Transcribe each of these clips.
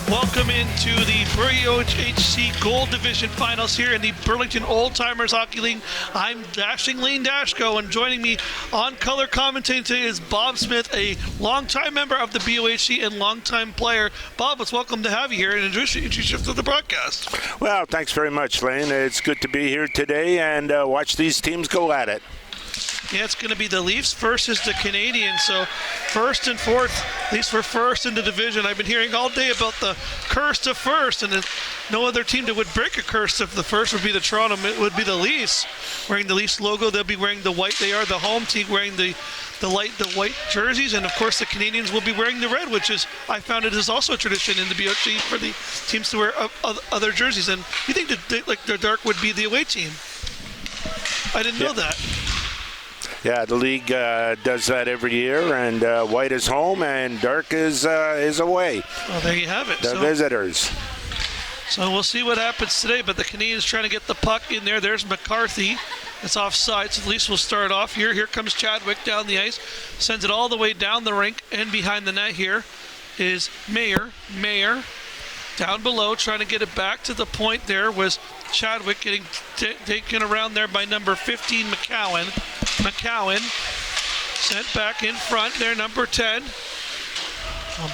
Welcome into the BOHC Gold Division Finals here in the Burlington Old Timers Hockey League. I'm Dashing Lane Dashko, and joining me on color commentating today is Bob Smith, a longtime member of the BOHC and longtime player. Bob, it's welcome to have you here and introduce you to the broadcast. Well, thanks very much, Lane. It's good to be here today and watch these teams go at it. Yeah, it's going to be the Leafs versus the Canadiens. So first and fourth, Leafs were first in the division. I've been hearing all day about the curse to first, and no other team that would break a curse if the first would be the Toronto. It would be the Leafs wearing the Leafs logo. They'll be wearing the white. They are the home team wearing the white jerseys, and of course the Canadiens will be wearing the red, which is, I found it is also a tradition in the BOHC for the teams to wear other jerseys. And you think that the dark would be the away team? I didn't know that. Yeah, the league does that every year, and white is home and dark is away. Well, there you have it. The visitors. So we'll see what happens today, but the Canadiens trying to get the puck in there. There's McCarthy. It's offside, so at least we'll start off here. Here comes Chadwick down the ice. Sends it all the way down the rink and behind the net. Here is Mayer. Mayer down below trying to get it back to the point. There was Chadwick getting taken around there by number 15, McCowan. McCowan sent back in front there, number 10.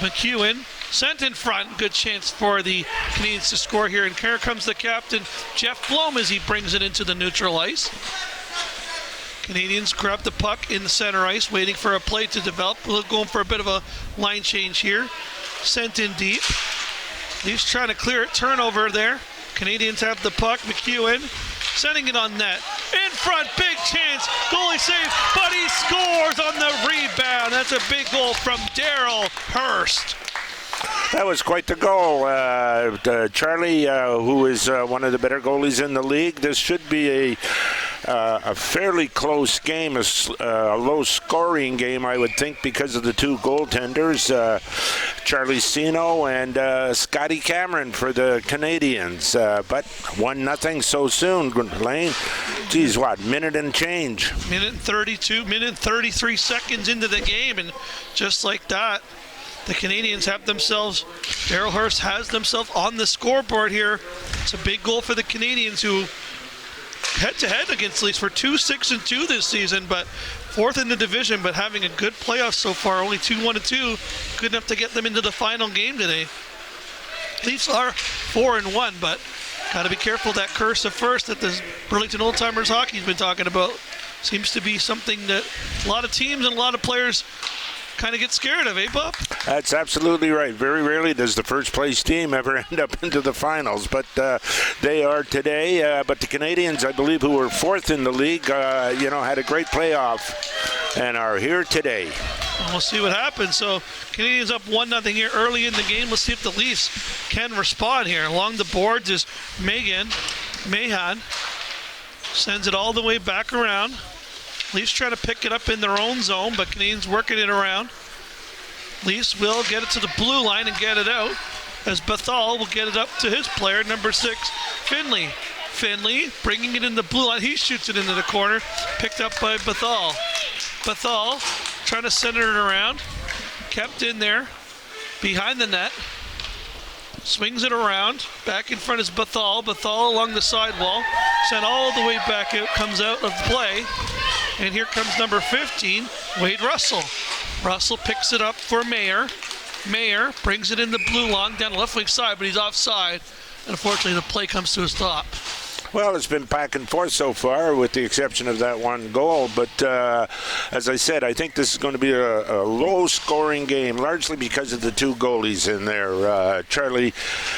McEwen sent in front. Good chance for the Canadiens to score here. And here comes the captain, Jeff Blom, as he brings it into the neutral ice. Canadiens grab the puck in the center ice, waiting for a play to develop. We're going for a bit of a line change here. Sent in deep. Leafs trying to clear it. Turnover there. Canadiens have the puck. McEwen sending it on net. In front, big chance. Goalie save, but he scores on the rebound. That's a big goal from Daryl Hurst. That was quite the goal. Charlie, who is one of the better goalies in the league, this should be a fairly close game, a low-scoring game, I would think, because of the two goaltenders, Charlie Sino and Scotty Cameron for the Canadiens. But 1-0 so soon, Lane. Geez, minute and change? Minute 32, minute 33 seconds into the game, and just like that, the Canadiens have themselves, Daryl Hurst has themselves on the scoreboard here. It's a big goal for the Canadiens, who head-to-head against Leafs for 2-6-2 this season, but fourth in the division, but having a good playoff so far, only 2-1-2, good enough to get them into the final game today. Leafs are 4-1, but got to be careful. That curse of first that the Burlington Old Timers Hockey's been talking about seems to be something that a lot of teams and a lot of players kind of get scared of, eh, Bob? That's absolutely right. Very rarely does the first place team ever end up into the finals, but they are today. But the Canadiens, I believe, who were fourth in the league, had a great playoff and are here today. We'll see what happens. So Canadiens up 1-0 here early in the game. Let's see if the Leafs can respond here. Along the boards is Mahan sends it all the way back around. Leafs trying to pick it up in their own zone, but Canadiens working it around. Leafs will get it to the blue line and get it out, as Bethal will get it up to his player, number 6, Finley. Finley bringing it in the blue line. He shoots it into the corner, picked up by Bethal. Bethal trying to center it around, kept in there, behind the net. Swings it around. Back in front is Bethal. Bethal along the sidewall. Sent all the way back out. Comes out of play. And here comes number 15, Wade Russell. Russell picks it up for Mayer. Mayer brings it in the blue line down the left wing side, but he's offside. And unfortunately, the play comes to a stop. Well, it's been back and forth so far, with the exception of that one goal. But as I said, I think this is going to be a low-scoring game, largely because of the two goalies in there, Charlie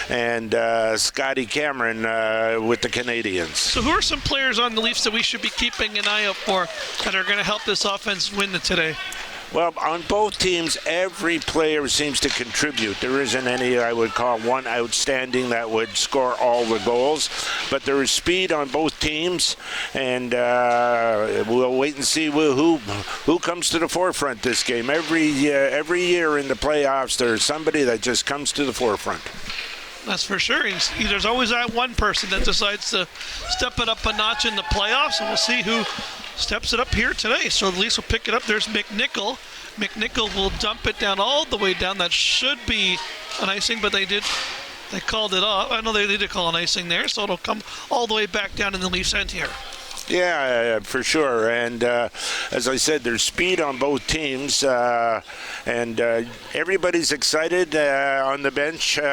and Scotty Cameron with the Canadiens. So who are some players on the Leafs that we should be keeping an eye out for that are going to help this offense win today? Well, on both teams, every player seems to contribute. There isn't any, I would call, one outstanding that would score all the goals. But there is speed on both teams, and we'll wait and see who comes to the forefront this game. Every year in the playoffs, there's somebody that just comes to the forefront. That's for sure. There's always that one person that decides to step it up a notch in the playoffs, and we'll see who steps it up here today. So the Leafs will pick it up. There's McNichol. McNichol will dump it down all the way down. That should be an icing, but they called it off. I know they did call an icing there, so it'll come all the way back down in the Leafs end here. Yeah, for sure. And as I said, there's speed on both teams, and everybody's excited on the bench in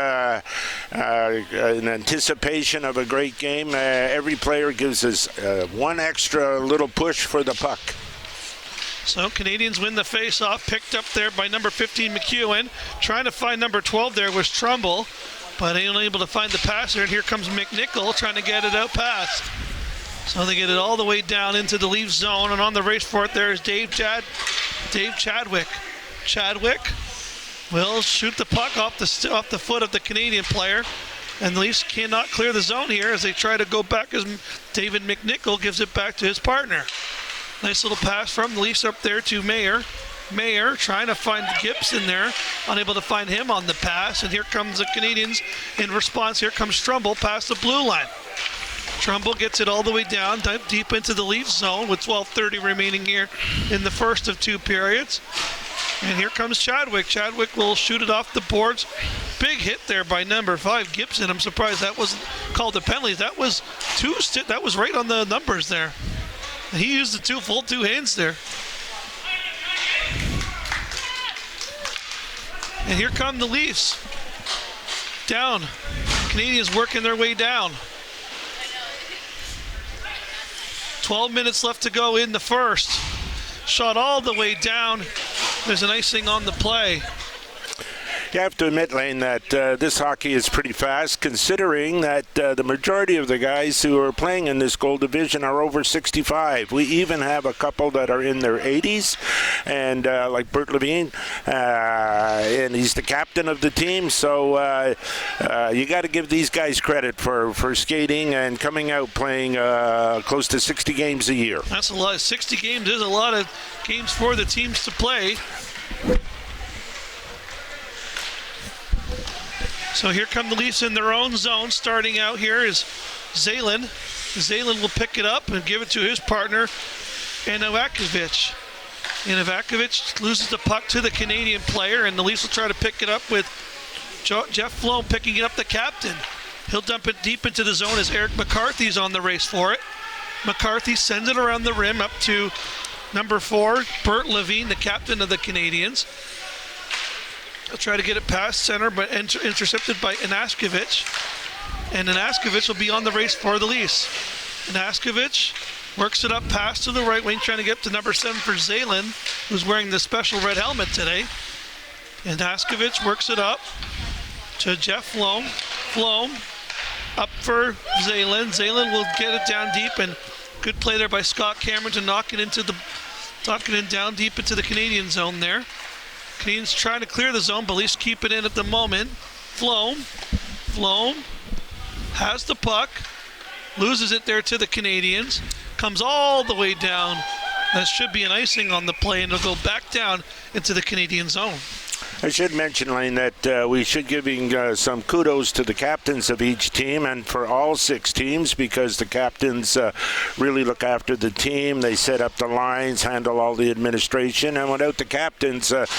anticipation of a great game. Every player gives us one extra little push for the puck. So Canadiens win the face-off, picked up there by number 15, McEwen. Trying to find number 12 there was Trumbull, but unable to find the passer. And here comes McNichol trying to get it out past. So they get it all the way down into the Leafs zone, and on the race for it there is Dave Chadwick. Chadwick will shoot the puck off the foot of the Canadian player, and the Leafs cannot clear the zone here as they try to go back as David McNichol gives it back to his partner. Nice little pass from the Leafs up there to Mayer. Mayer trying to find Gibson there, unable to find him on the pass, and here comes the Canadiens in response. Here comes Trumbull past the blue line. Trumbull gets it all the way down, deep into the Leafs zone with 12:30 remaining here in the first of two periods. And here comes Chadwick. Chadwick will shoot it off the boards. Big hit there by number 5, Gibson. I'm surprised that wasn't called a penalty. That was that was right on the numbers there. He used the full two hands there. And here come the Leafs. Down. Canadiens working their way down. 12 minutes left to go in the first. Shot all the way down. There's an icing on the play. You have to admit, Lane, that this hockey is pretty fast, considering that the majority of the guys who are playing in this gold division are over 65. We even have a couple that are in their 80s, and like Bert Levine, and he's the captain of the team. So you got to give these guys credit for skating and coming out playing close to 60 games a year. That's a lot. 60 games is a lot of games for the teams to play. So here come the Leafs in their own zone. Starting out here is Zalen. Zalen will pick it up and give it to his partner, Inovakovic. Inovakovic loses the puck to the Canadian player, and the Leafs will try to pick it up with Jeff Floam picking it up, the captain. He'll dump it deep into the zone as Eric McCarthy's on the race for it. McCarthy sends it around the rim up to number 4, Bert Levine, the captain of the Canadiens. He'll try to get it past center, but intercepted by Anaskovic. And Anaskovic will be on the race for the Leafs. Anaskovic works it up past to the right wing, trying to get to number 7 for Zalen, who's wearing the special red helmet today. Anaskovic works it up to Jeff Floam. Floam up for Zalen. Zalen will get it down deep, and good play there by Scott Cameron to knock it down deep into the Canadian zone there. Canadiens trying to clear the zone, but Leafs keep it in at the moment. Floam has the puck, loses it there to the Canadiens, comes all the way down. That should be an icing on the play, and it'll go back down into the Canadian zone. I should mention, Lane, that we should give some kudos to the captains of each team and for all 6 teams, because the captains really look after the team. They set up the lines, handle all the administration, and without the captains of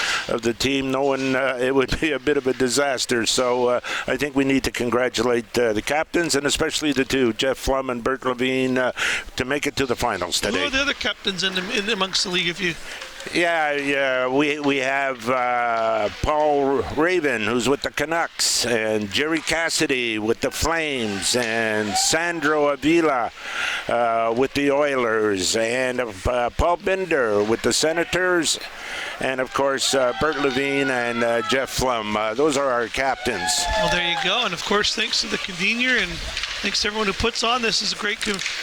the team, it would be a bit of a disaster. So I think we need to congratulate the captains, and especially the 2, Jeff Flum and Bert Levine, to make it to the finals today. Who are the other captains in amongst the league, if you... Yeah, we have Paul Raven, who's with the Canucks, and Jerry Cassidy with the Flames, and Sandro Avila with the Oilers, and Paul Binder with the Senators, and of course Bert Levine and Jeff Flum. Those are our captains. Well, there you go, and of course thanks to the convener and thanks to everyone who puts on this. Is a great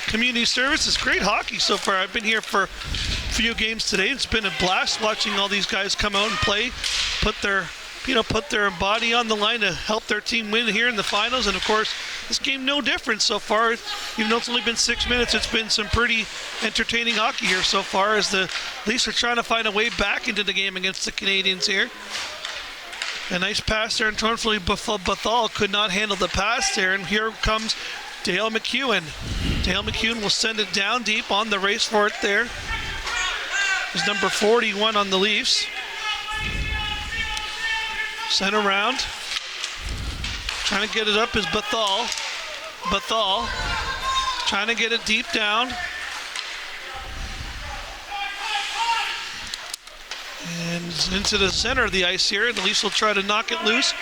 community service. It's great hockey so far. I've been here for a few games today. It's been a blast watching all these guys come out and play, put their body on the line to help their team win here in the finals. And of course, this game no different so far. Even though it's only been 6 minutes, it's been some pretty entertaining hockey here so far, as the Leafs are trying to find a way back into the game against the Canadiens here. A nice pass there, and unfortunately Bethal could not handle the pass there, and here comes Dale McEwen. Dale McEwen will send it down deep on the race for it there. There's number 41 on the Leafs. Sent around. Trying to get it up is Bethal. Bethal trying to get it deep down. And into the center of the ice here. And the Leafs will try to knock it loose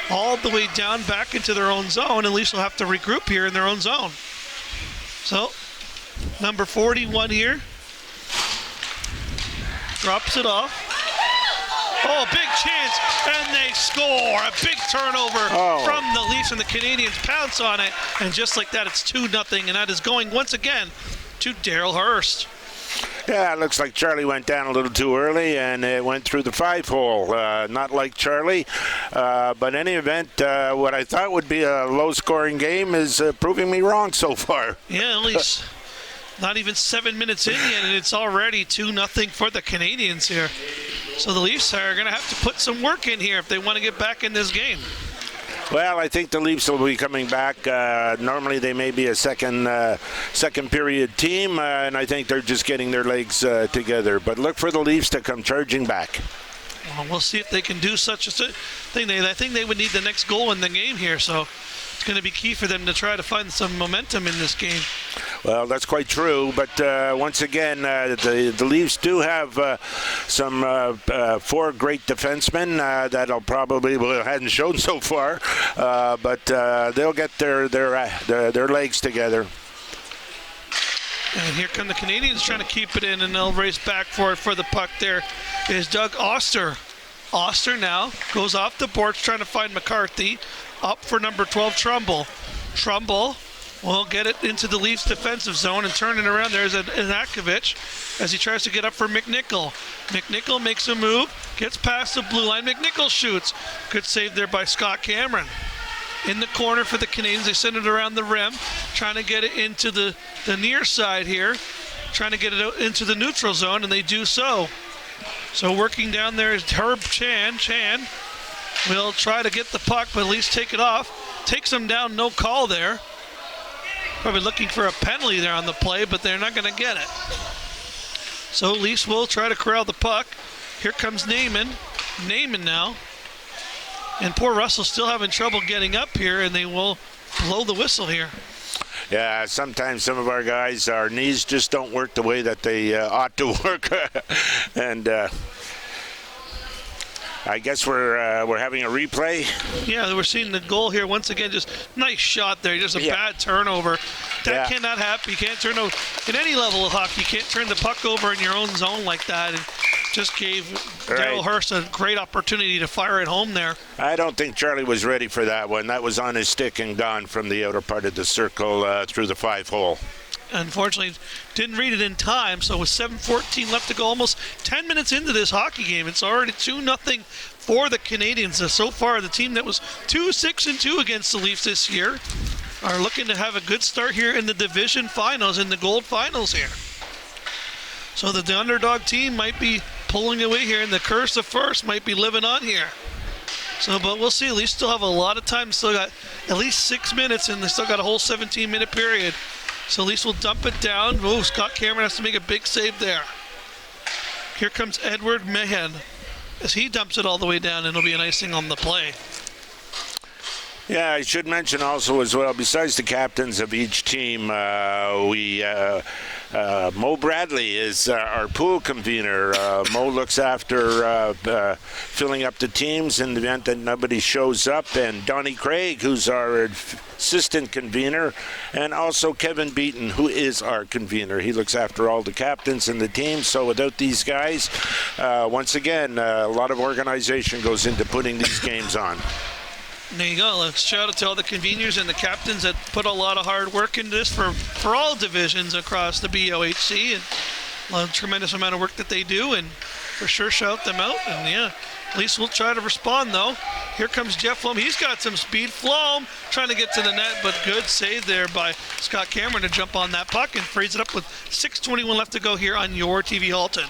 all the way down back into their own zone. And Leafs will have to regroup here in their own zone. So, number 41 here. Drops it off. Oh, big chance, and they score. A big turnover from the Leafs, and the Canadiens pounce on it. And just like that, it's 2-0, and that is going once again to Daryl Hurst. Yeah, it looks like Charlie went down a little too early, and it went through the 5-hole. Not like Charlie, but in any event, what I thought would be a low-scoring game is proving me wrong so far. Yeah, at least not even 7 minutes in yet, and it's already 2-0 for the Canadiens here. So the Leafs are going to have to put some work in here if they want to get back in this game. Well, I think the Leafs will be coming back. Normally they may be a second period team, and I think they're just getting their legs together. But look for the Leafs to come charging back. Well, we'll see if they can do such a thing. I think they would need the next goal in the game here, so it's going to be key for them to try to find some momentum in this game. Well, that's quite true, but once again, the Leafs do have some 4 great defensemen that'll probably hadn't shown so far, but they'll get their legs together. And here come the Canadiens trying to keep it in, and they'll race back for it. For the puck there is Doug Oster. Oster now goes off the boards trying to find McCarthy. Up for number 12, Trumbull. Trumbull will get it into the Leafs defensive zone and turn it around. There's Anakovich as he tries to get up for McNichol. McNichol makes a move, gets past the blue line. McNichol shoots. Good save there by Scott Cameron. In the corner for the Canadiens, they send it around the rim, trying to get it into the near side here, trying to get it out into the neutral zone, and they do so. So working down there is Herb Chan. Chan will try to get the puck, but at least take it off. Takes him down, no call there. Probably looking for a penalty there on the play, but they're not going to get it. So Leafs will try to corral the puck. Here comes Naiman. Naiman now. And poor Russell's still having trouble getting up here, and they will blow the whistle here. Yeah, sometimes some of our guys, our knees just don't work the way that they ought to work. And I guess we're having a replay. Yeah, we're seeing the goal here once again. Just nice shot there. Just a bad turnover. That cannot happen. You can't turn over in any level of hockey. You can't turn the puck over in your own zone like that. And just gave Daryl Hurst a great opportunity to fire it home there. I don't think Charlie was ready for that one. That was on his stick and gone from the outer part of the circle through the 5-hole. Unfortunately, didn't read it in time, so with 7:14 left to go, almost 10 minutes into this hockey game, it's already 2-0 for the Canadiens. So far, the team that was 2-6-2 against the Leafs this year are looking to have a good start here in the division finals, in the gold finals here. So the underdog team might be pulling away here, and the curse of first might be living on here. So, but we'll see. At least still have a lot of time. Still got at least 6 minutes, and they still got a whole 17-minute period. So at least we'll dump it down. Oh, Scott Cameron has to make a big save there. Here comes Edward Mehan as he dumps it all the way down, and it'll be an icing on the play. Yeah, I should mention also as well, besides the captains of each team, Mo Bradley is our pool convener. Mo looks after filling up the teams in the event that nobody shows up. And Donnie Craig, who's our assistant convener, and also Kevin Beaton, who is our convener. He looks after all the captains and the team. So without these guys, once again, a lot of organization goes into putting these games on. There you go. Let's shout out to all the conveners and the captains that put a lot of hard work into this for all divisions across the BOHC, and a tremendous amount of work that they do, and for sure shout them out. And yeah, at least we'll try to respond though. Here comes Jeff Flom. He's got some speed. Flom trying to get to the net, but good save there by Scott Cameron to jump on that puck and freeze it up with 6:21 left to go here on your TV Halton.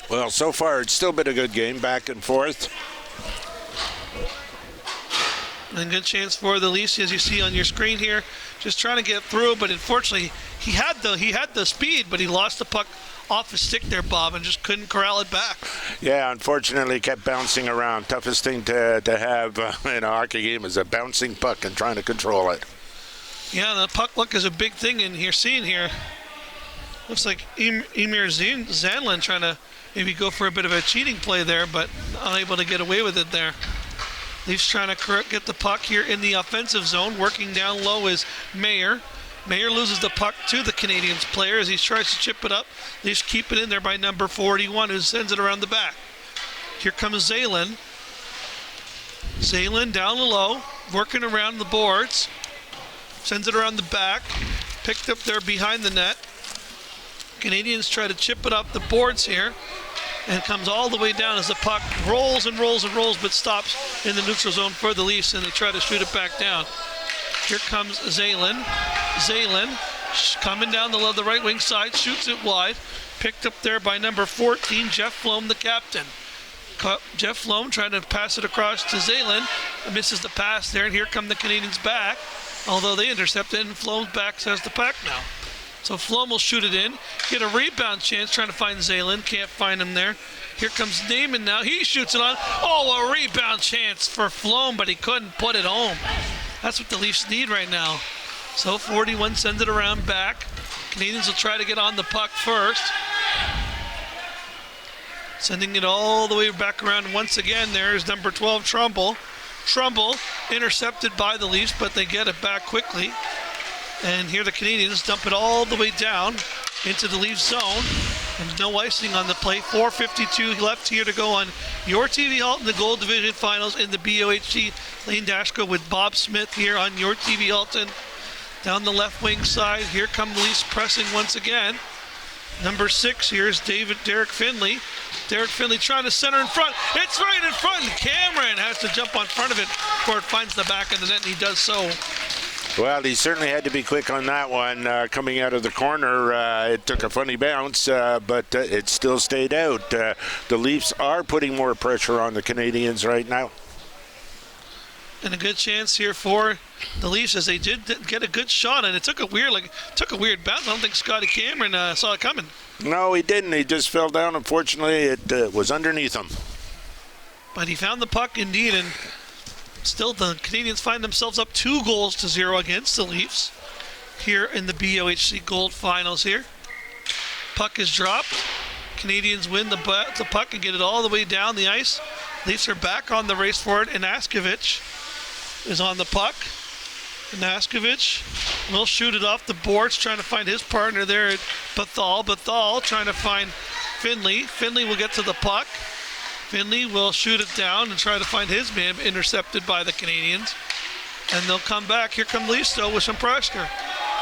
Well, so far it's still been a good game, back and forth. And good chance for the Leafs, as you see on your screen here. Just trying to get through, but unfortunately, he had the speed, but he lost the puck off his stick there, Bob, and just couldn't corral it back. Yeah, unfortunately, kept bouncing around. Toughest thing to have in a hockey game is a bouncing puck and trying to control it. Yeah, the puck luck is a big thing in here. Seeing here, looks like Emir Zanlin trying to maybe go for a bit of a cheating play there, but unable to get away with it there. Leafs trying to get the puck here in the offensive zone. Working down low is Mayer. Mayer loses the puck to the Canadiens player as he tries to chip it up. Leafs keep it in there by number 41, who sends it around the back. Here comes Zalen. Zalen down low, working around the boards. Sends it around the back. Picked up there behind the net. Canadiens try to chip it up the boards here. And comes all the way down as the puck rolls and rolls and rolls, but stops in the neutral zone for the Leafs, and they try to shoot it back down. Here comes Zalen. Zalen coming down the right wing side, shoots it wide. Picked up there by number 14, Jeff Flom, the captain. Jeff Flom trying to pass it across to Zalen. Misses the pass there, and here come the Canadiens back. Although they intercept it, and Flom's back has the puck now. So Flom will shoot it in. Get a rebound chance trying to find Zalen. Can't find him there. Here comes Naiman now. He shoots it on. Oh, a rebound chance for Flom, but he couldn't put it home. That's what the Leafs need right now. So 41 sends it around back. Canadiens will try to get on the puck first. Sending it all the way back around once again. There's number 12, Trumbull. Trumbull intercepted by the Leafs, but they get it back quickly. And here the Canadiens dump it all the way down into the Leafs zone. And no icing on the play. 4:52 left here to go on your TV Halton, the Gold Division Finals in the BOHC. Lane Dashko with Bob Smith here on your TV Halton. Down the left wing side, here come the Leafs pressing once again. Number 6, here's Derek Finley. Derek Finley trying to center in front. It's right in front. Cameron has to jump on front of it before it finds the back of the net, and he does so. Well, he certainly had to be quick on that one. Coming out of the corner, it took a funny bounce, but it still stayed out. The Leafs are putting more pressure on the Canadiens right now. And a good chance here for the Leafs, as they did get a good shot, and it took a weird bounce. I don't think Scotty Cameron saw it coming. No, he didn't. He just fell down. Unfortunately, it was underneath him. But he found the puck indeed, and still the Canadiens find themselves up 2-0 against the Leafs here in the BOHC Gold Finals here. Puck is dropped. Canadiens win the puck and get it all the way down the ice. Leafs are back on the race for it, and Askovich is on the puck. Naskovich will shoot it off the boards, trying to find his partner there at Bethal. Bethal trying to find Finley. Finley will get to the puck. Finley will shoot it down and try to find his man, intercepted by the Canadiens. And they'll come back. Here come Leafs though with some pressure.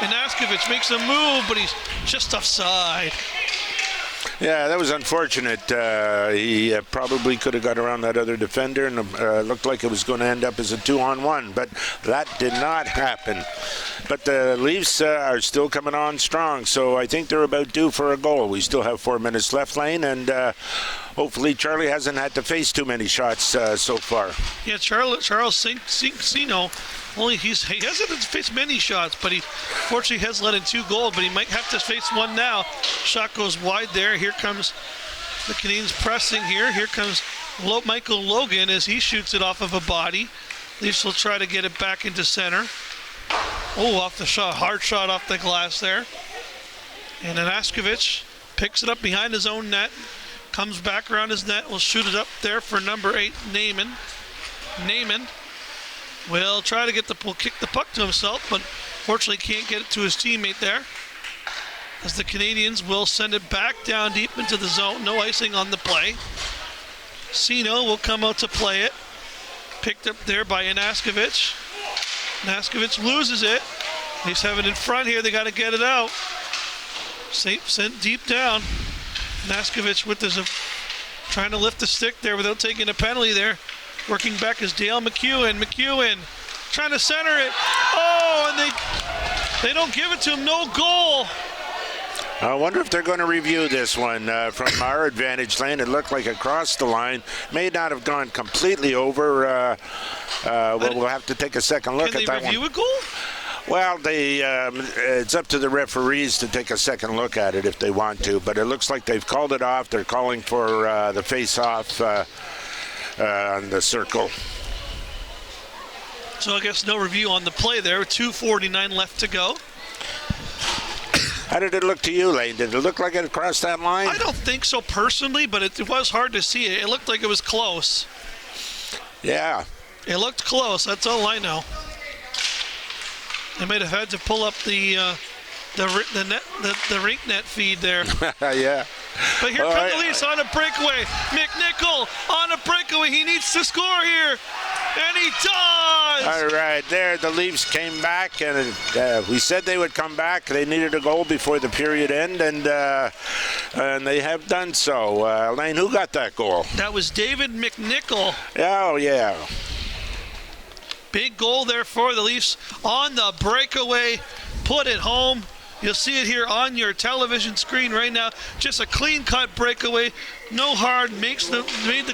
And Naskovich makes a move, but he's just offside. Yeah, that was unfortunate. He probably could have got around that other defender, and looked like it was going to end up as a 2-on-1, but that did not happen. But the Leafs are still coming on strong, so I think they're about due for a goal. We still have 4 minutes left, Lane, and hopefully Charlie hasn't had to face too many shots so far. Yeah, Charles Cincino, he hasn't faced many shots, but he fortunately has let in 2 goals, but he might have to face one now. Shot goes wide there. Here comes the Canadiens pressing here. Here comes Michael Logan as he shoots it off of a body. Leafs will try to get it back into center. Oh, off the shot, hard shot off the glass there. And then Askovich picks it up behind his own net, comes back around his net, will shoot it up there for number 8, Naiman. Naiman will try to kick the puck to himself, but fortunately can't get it to his teammate there. As the Canadiens will send it back down deep into the zone. No icing on the play. Sino will come out to play it. Picked up there by Naskovich. Naskovich loses it. He's having it in front here. They got to get it out. Sent deep down. Naskovich trying to lift the stick there without taking a penalty there. Working back is Dale McEwen. McEwen trying to center it. Oh, and they don't give it to him. No goal. I wonder if they're going to review this one from our advantage lane. It looked like across the line. May not have gone completely over. We'll have to take a second look at that one. Can they review a goal? Well, it's up to the referees to take a second look at it if they want to, but it looks like they've called it off. They're calling for the face-off on the circle. So I guess no review on the play there. 2:49 left to go. How did it look to you, Lane? Did it look like it crossed that line? I don't think so personally, but it was hard to see it. It looked like it was close. Yeah. It looked close. That's all I know. They might have had to pull up the rink net feed there. Yeah. But here comes the Leafs on a breakaway. McNichol on a breakaway. He needs to score here. And he does! All right, there the Leafs came back, and we said they would come back. They needed a goal before the period end, and they have done so. Lane, who got that goal? That was David McNichol. Oh, yeah. Big goal there for the Leafs on the breakaway. Put it home. You'll see it here on your television screen right now. Just a clean-cut breakaway. No hard. Made the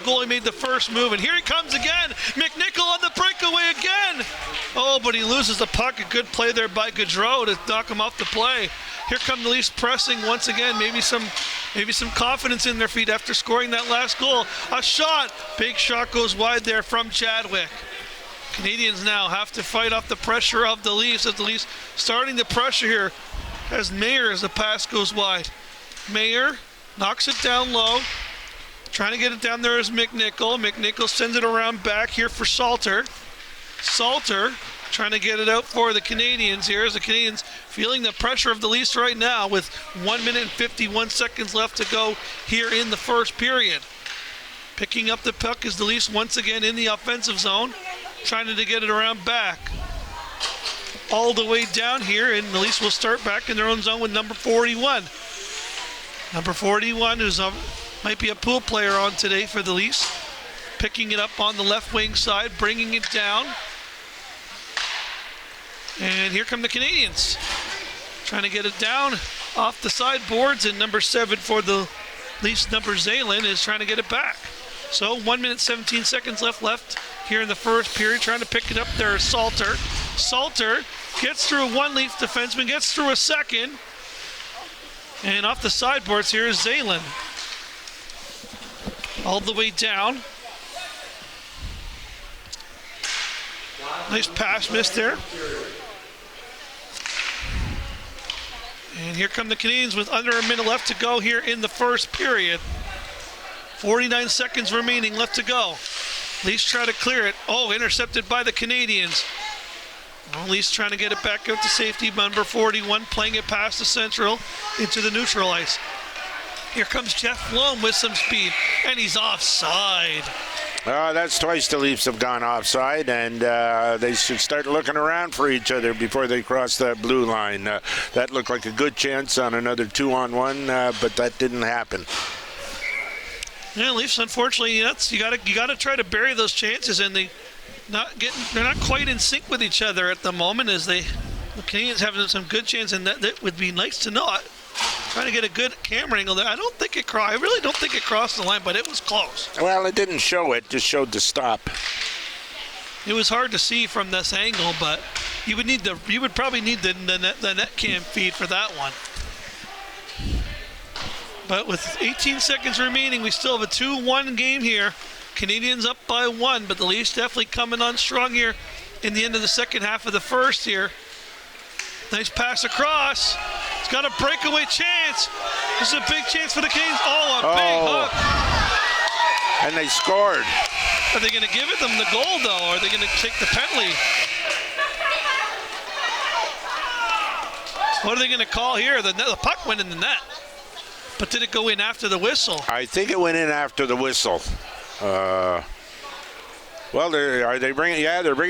goalie made the first move. And here he comes again. McNichol on the breakaway again. Oh, but he loses the puck. A good play there by Gaudreau to knock him off the play. Here come the Leafs pressing once again. Maybe some confidence in their feet after scoring that last goal. A shot. Big shot goes wide there from Chadwick. Canadiens now have to fight off the pressure of the Leafs. As the Leafs starting the pressure here as Mayer as the pass goes wide. Mayer knocks it down low. Trying to get it down there is McNichol. McNichol sends it around back here for Salter. Salter trying to get it out for the Canadiens here as the Canadiens feeling the pressure of the Leafs right now with 1 minute and 51 seconds left to go here in the first period. Picking up the puck is the Leafs once again in the offensive zone. Trying to get it around back. All the way down here, and the Leafs will start back in their own zone with number 41. Number 41 who's might be a pool player on today for the Leafs. Picking it up on the left wing side, bringing it down. And here come the Canadiens. Trying to get it down off the sideboards, and number 7 for the Leafs, number Zalen, is trying to get it back. So 1 minute 17 seconds left here in the first period. Trying to pick it up there is Salter. Salter gets through one Leaf defenseman, gets through a second. And off the sideboards here is Zalen. All the way down. Nice pass miss there. And here come the Canadiens with under a minute left to go here in the first period. 49 seconds remaining left to go. Leafs try to clear it. Oh, intercepted by the Canadiens. Well, Leafs trying to get it back out to safety. Number 41 playing it past the central into the neutral ice. Here comes Jeff Blom with some speed, and he's offside. That's twice the Leafs have gone offside, and they should start looking around for each other before they cross that blue line. That looked like a good chance on another 2-on-1, but that didn't happen. Yeah, Leafs, unfortunately, you gotta try to bury those chances, and they're not quite in sync with each other at the moment. As the Canadiens having some good chance, and that would be nice to know. Trying to get a good camera angle there. I really don't think it crossed the line, but it was close. Well, it didn't show it; just showed the stop. It was hard to see from this angle, but you would probably need the net cam feed for that one. But with 18 seconds remaining, we still have a 2-1 game here. Canadiens up by 1, but the Leafs definitely coming on strong here in the end of the second half of the first here. Nice pass across. It's got a breakaway chance. This is a big chance for the Canadiens. Big hook. And they scored. Are they going to give them the goal, though? Or are they going to take the penalty? What are they going to call here? The puck went in the net. But did it go in after the whistle? I think it went in after the whistle. Well, they're bringing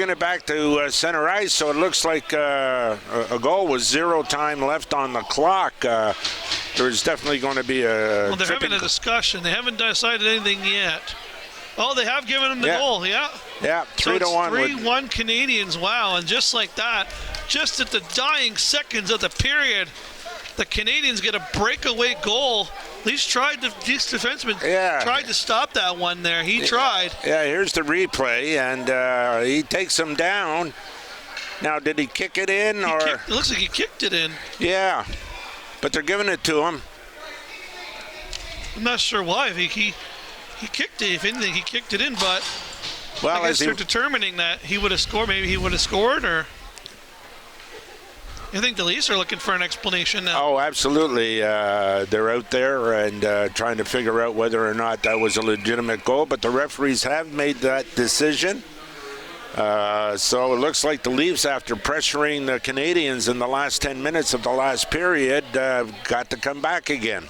it back to center ice, so it looks like a goal with 0 time left on the clock. There's definitely going to be a... Well, they're having a discussion. They haven't decided anything yet. Oh, they have given them the goal, yeah. Yeah, 3-1. So it's 3-1 Canadiens, wow. And just like that, just at the dying seconds of the period, the Canadiens get a breakaway goal. Leafs tried to, these defensemen tried to stop that one there. He tried. Yeah, here's the replay, and he takes him down. Now, did he kick it in? It looks like he kicked it in. Yeah, but they're giving it to him. I'm not sure why. He kicked it. If anything, he kicked it in, but well, I guess they're determining that he would have scored. Maybe he would have scored, or I think the Leafs are looking for an explanation now. Oh, absolutely. They're out there and trying to figure out whether or not that was a legitimate goal, but the referees have made that decision. So it looks like the Leafs, after pressuring the Canadiens in the last 10 minutes of the last period, got to come back again.